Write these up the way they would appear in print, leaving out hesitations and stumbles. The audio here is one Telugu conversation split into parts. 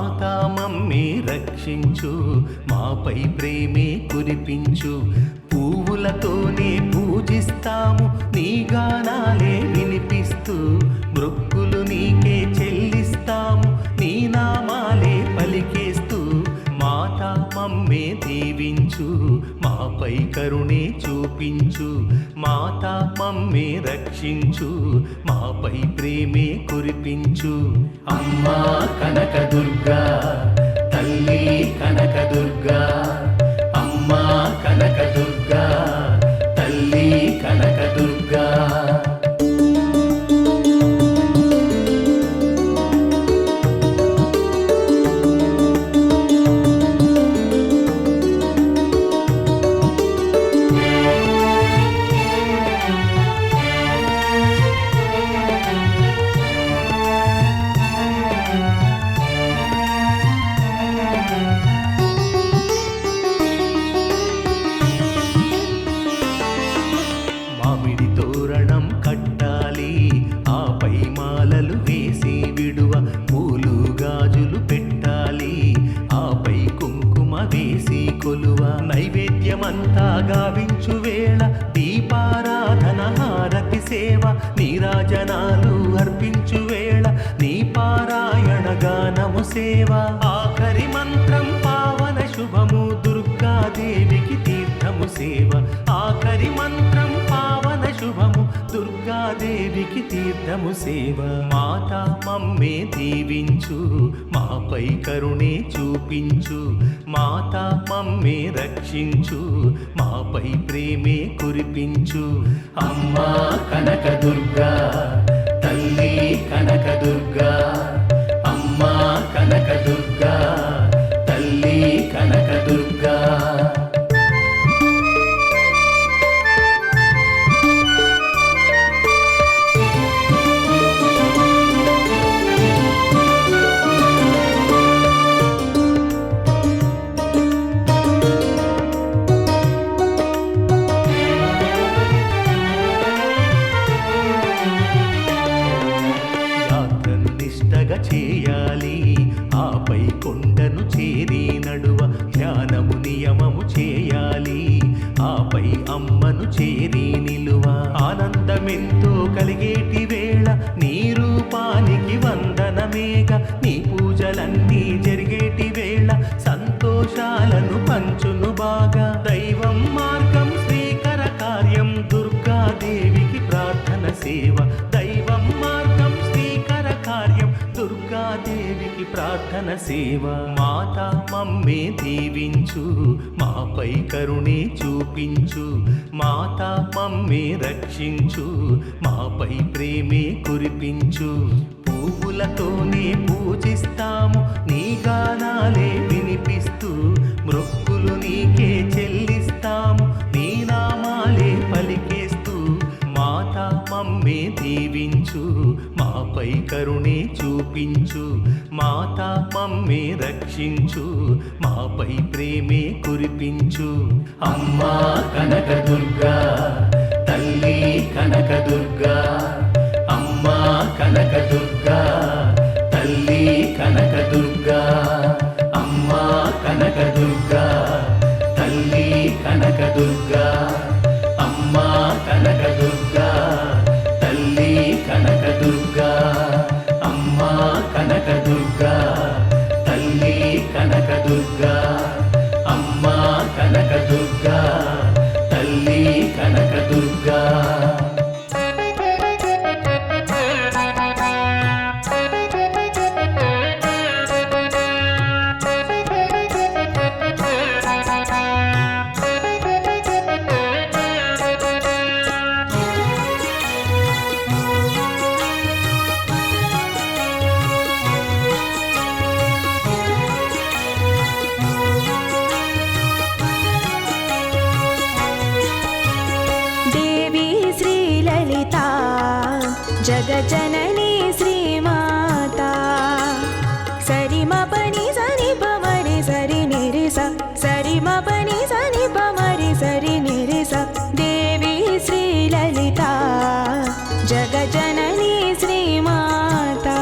మాతా మమ్మే రక్షించు, మాపై ప్రేమే కురిపించు. పువ్వులతోనే పూజిస్తాము, నీ గానాలే వినిపిస్తూ. మృక్కులు నీకే చెల్లిస్తాము, నీ నామాలే పలికేస్తూ. మాతా మమ్మే దీవించు, మాపై కరుణే చూపించు. మాతా మమ్మే రక్షించు, మాపై ప్రేమే కురిపించు. అమ్మా కనకదుర్గా, తల్లి కనకదుర్గా. అమ్మా కనకదుర్గా, తల్లి కనకదుర్గా. మామిడి తోరణం కట్టాలి, ఆపై మాలలు వేసి విడువ. పూలు గాజులు పెట్టాలి, ఆపై కుంకుమ వేసి కొలువ. నైవేద్యమంతా గావించు వేళ, దీపారాధన హారతి సేవ. నీరాజనాలు అర్పించు వేళ, నీ పారాయణ గానము సేవ. ఆఖరి మంత్రం పావన శుభము, దుర్గాదేవికి తీర్థము సేవ. ఆఖరి మంత్రం పావన శుభము, దుర్గాదేవికి తీర్థము సేవ. మాతా మమ్మే దీవించు, మాపై కరుణే చూపించు. మాతా మమ్మే రక్షించు, మాపై ప్రేమే కురిపించు. అమ్మా కనకదుర్గా, తల్లి కనకదుర్గా. అమ్మా కనకదుర్గా, తల్లి కనకదుర్గా. చేయాలి, ఆపై కొండను చేరి నడువ. ధ్యానము నియమము చేయాలి, ఆపై అమ్మను చేరి నిలువ. ఆనందమెంతో కలిగేటి వేళ, నీ రూపానికి వందనమేగ. నీ పూజలన్నీ జరిగేటి వేళ, సంతోషాలను పంచును బాగా. దైవం మార్గం శ్రీకర కార్యం, దుర్గాదేవికి ప్రార్థన సేవ. దైవం మార్గం శ్రీకర కార్యం, దుర్గాదేవికి ప్రార్థన సేవ. మాతా మమ్మే దీవించు, మాపై కరుణే చూపించు. మాతా మమ్మే రక్షించు, మాపై ప్రేమే కురిపించు. పువ్వులతోనే పూజిస్తాము, నీ గానాలే వినిపిస్తూ. మృక్కులు నీకే చెల్లిస్తాము, నీ నామాలే పలికేస్తూ. మాతా మమ్మే దీవించు, మాపై కరుణే చూపించు. మాతా మమ్మే రక్షించు, మాపై ప్రేమే కురిపించు. అమ్మా కనకదుర్గా, తల్లి కనకదుర్గా. అమ్మా కనకదుర్గా, తల్లి కనకదుర్గా. అమ్మా కనకదుర్గా, తల్లి కనకదుర్గా. అమ్మా కనకదుర్గా, తల్లి కనకదుర్గా. అమ్మా కనకదుర్గా, తల్లి కనకదుర్గా. అమ్మా కనకదుర్గా, తల్లి కనకదుర్గా. జగజననీ శ్రీమాతా సరి మపని సని పమరి సరి నిరిస సరి మపని సని పమరి సరి నిరిస దేవి శ్రీలలిత జగజననీ శ్రీమాతా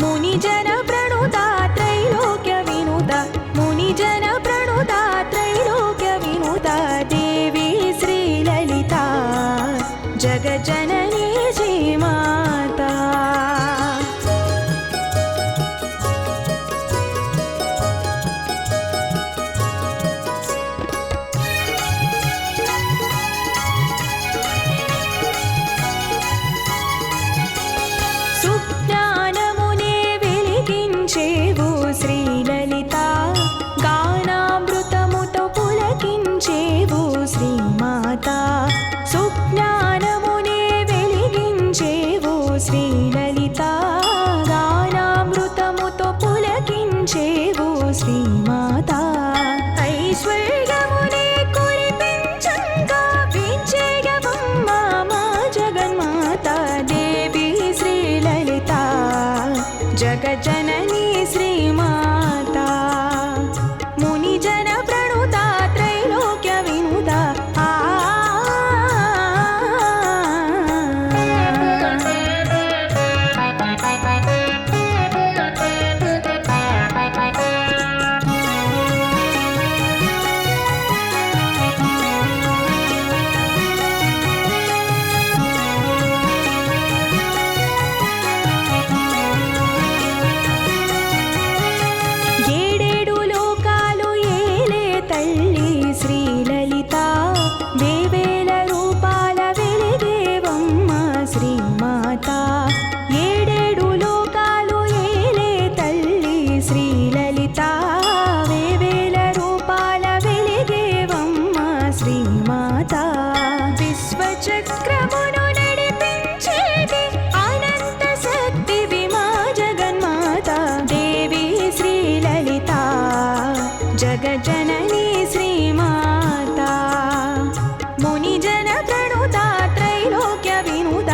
మునిజన ప్రణుతా శ్రీమాత ఐశ్వర్యమునే కురిపించంగా విజయవమ్మ మా జగన్మాత దేవి శ్రీలలిత జగజ్జనని శ్రీమాత మునిజన ప్రణుత త్రైలోక్య వినుత ఏడేడు లోకాలు ఏలే తల్లి శ్రీలలిత వేవేల రూపాల వెలిగేవమ్మ శ్రీమాత ఏడేడు లోకాలు ఏలే తల్లి శ్రీలలిత వేవేల రూపాల వెలిగేవమ్మ శ్రీమాత విశ్వచక్రమును నడిపించేది అనంత శక్తివి మా జగన్మాత దేవి శ్రీలలిత జగజ్జనని శ్రీమాత మునిజన ప్రణుత త్రైలోక్య వినుత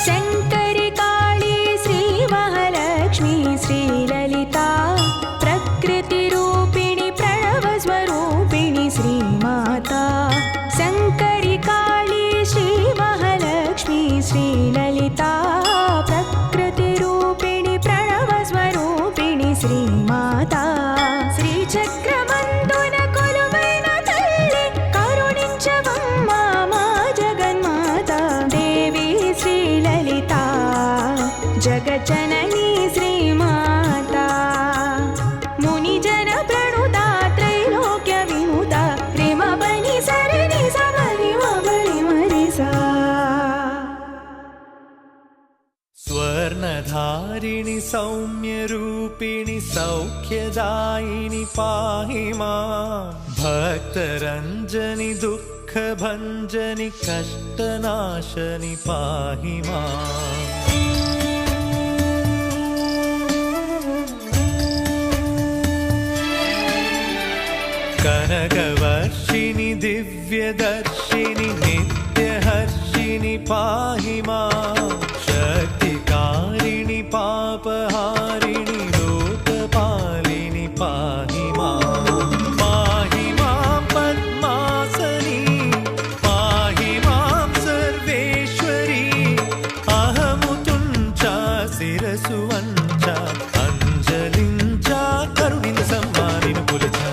శంకరి కాళీ శ్రీ మహాలక్ష్మి శ్రీలలిత ప్రకృతి రూపిణి ప్రణవ స్వరూపిణి శ్రీమాత శంకరి కాళీ శ్రీ మహాలక్ష్మి శ్రీలలిత ప్రకృతి రూపిణి ప్రణవ స్వరూపిణి శ్రీమాత శ్రీచక్రమందున కొలువైన తల్లి కరుణించవమ్మ మా జగన్మాత దేవి శ్రీలలిత జగజ్జనని శ్రీమాత మునిజన ప్రణుత త్రైలోక్య వినుత రిమబని సరిని సమరి మబలి మరిసా స్వర్ణధారిణి సౌమ్యరూపిణి సౌఖ్యదాయిని పాహి మాం భక్తరంజని దుఃఖభంజని కష్టనాశని పాహి మాం కనకవర్షిణి దివ్యదర్శిని నిత్యహర్షిని పాహి మాం శక్తికారిణి పాపహారిణి లోకపాలిని పాహి మాం పాహి మాం పద్మాసని పాహి మాం సర్వేశ్వరి అహము తుంచా శిరసు వంచా అంజలించా కరుణిన సమ్మానిను పులచా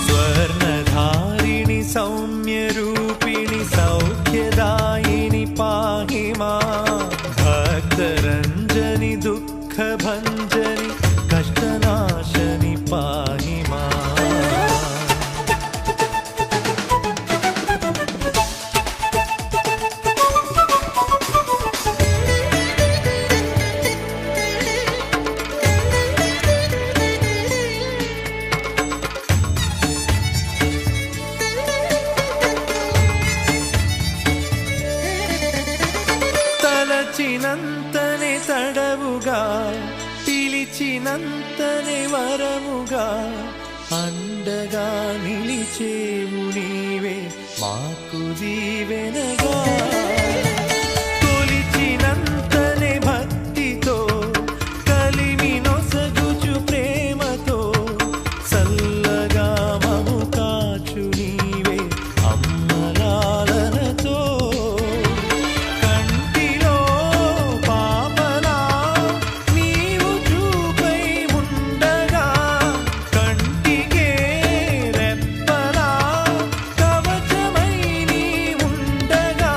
స్వర్ణధారిణి సౌమ్యరూపిణి సౌఖ్యదాయిని పాహి మాం భక్తరంజని దుఃఖభంజని కష్టనాశని పాహి మాం తలచినంతనే తడవుగా పిలిచినంతనే వరముగా అండగా నిలిచేవు నీవే మాకు దీవెనగా కొలిచినంతనే భక్తితో కలిమి నొసగుచు ప్రేమతో సల్లగా మము కాచు నీవే అమ్మలాలనతో కంటిలో పాపలా నీవు చూపై ఉండగా కంటికే రెప్పలా కవచమై నీ ఉండగా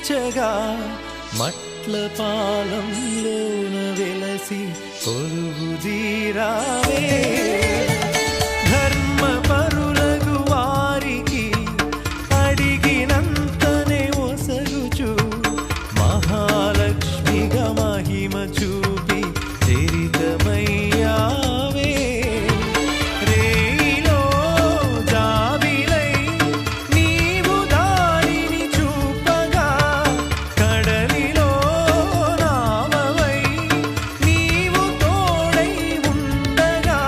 తీర్చగా మట్ల పాలంలోన వెలసి కొలువుదీరావే ధర్మ పరులగు వారికి అడిగినంతనే ఒసగుచు మహాలక్ష్మిగా మహిమ చూపి చరితమయ్యావే రేయిలో జాబిలై నీవు దారిని చూపగా కడలిలో నావవై నీవు తోడై ఉండగా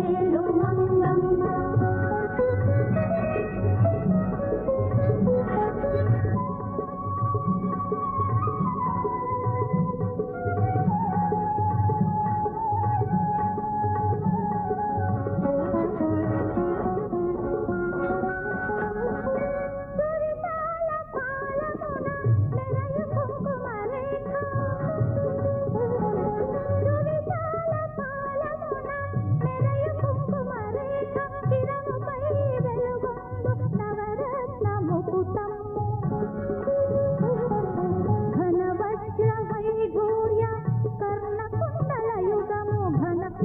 మేలు మంగమ్మ.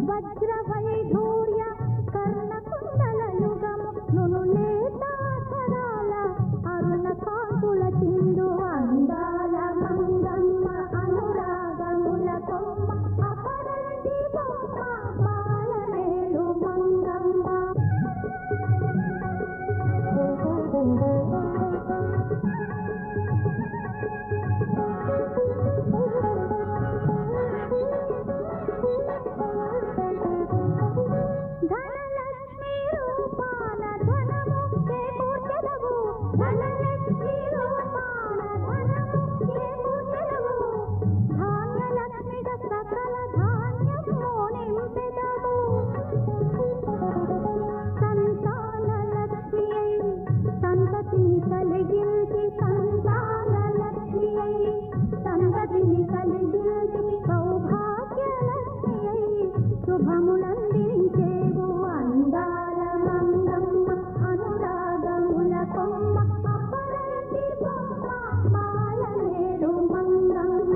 వజ్ర వైఢూర్య కర్ణకుండల యుగము నును లేతాధరాల అరుణ కాంతుల చిందు అందాల మంగమ్మ అనురాగముల కొమ్మ అపరంజి బొమ్మ మాలనేలు మంగమ్మ. ధనలక్ష్మి రూపాన ధనము చేకూర్చెదవు, ధనలక్ష్మి రూపాన ధనము చేకూర్చెదవు, ధాన్యలక్ష్మిగా సకల ధాన్యము నింపెదవు. సంతానలక్ష్మి అయి సంతతిని కలిగించి, సంతానలక్ష్మి అయి సంతతిని కలిగించి, సౌభాగ్యలక్ష్మి అయి శుభములందించేవు అందాల మంగమ్మ అనురాగముల కొమ్మ అపరంజి బొమ్మ మాలనేలు మంగమ్మ.